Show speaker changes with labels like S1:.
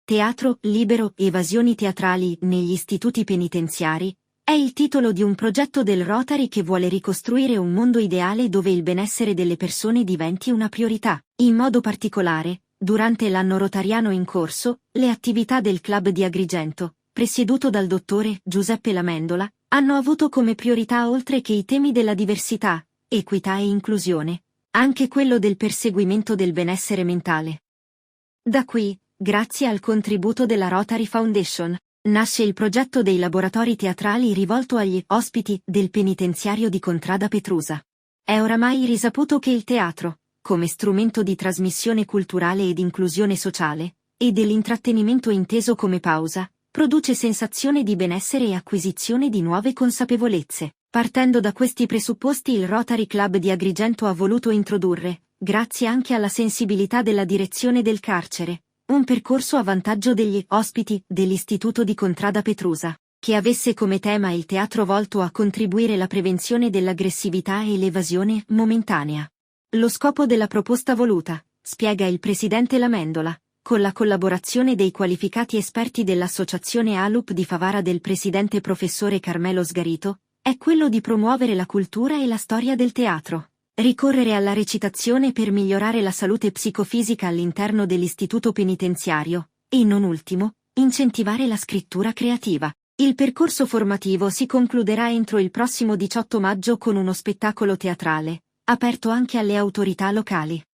S1: Teatro libero, evasioni teatrali negli istituti penitenziari, è il titolo di un progetto del Rotary che vuole ricostruire un mondo ideale dove il benessere delle persone diventi una priorità. In modo particolare, durante l'anno rotariano in corso, le attività del Club di Agrigento, presieduto dal dottore Giuseppe Lamendola, hanno avuto come priorità oltre che i temi della diversità, equità e inclusione, anche quello del perseguimento del benessere mentale. Da qui, grazie al contributo della Rotary Foundation, nasce il progetto dei laboratori teatrali rivolto agli ospiti del penitenziario di Contrada Petrusa. È oramai risaputo che il teatro, come strumento di trasmissione culturale ed inclusione sociale, e dell'intrattenimento inteso come pausa, produce sensazione di benessere e acquisizione di nuove consapevolezze. Partendo da questi presupposti il Rotary Club di Agrigento ha voluto introdurre, grazie anche alla sensibilità della direzione del carcere, un percorso a vantaggio degli ospiti dell'Istituto di Contrada Petrusa, che avesse come tema il teatro volto a contribuire alla prevenzione dell'aggressività e l'evasione momentanea. Lo scopo della proposta voluta, spiega il presidente Lamendola, con la collaborazione dei qualificati esperti dell'Associazione ALUP di Favara del presidente professore Carmelo Sgarito, è quello di promuovere la cultura e la storia del teatro. Ricorrere alla recitazione per migliorare la salute psicofisica all'interno dell'istituto penitenziario, e non ultimo, incentivare la scrittura creativa. Il percorso formativo si concluderà entro il prossimo 18 maggio con uno spettacolo teatrale, aperto anche alle autorità locali.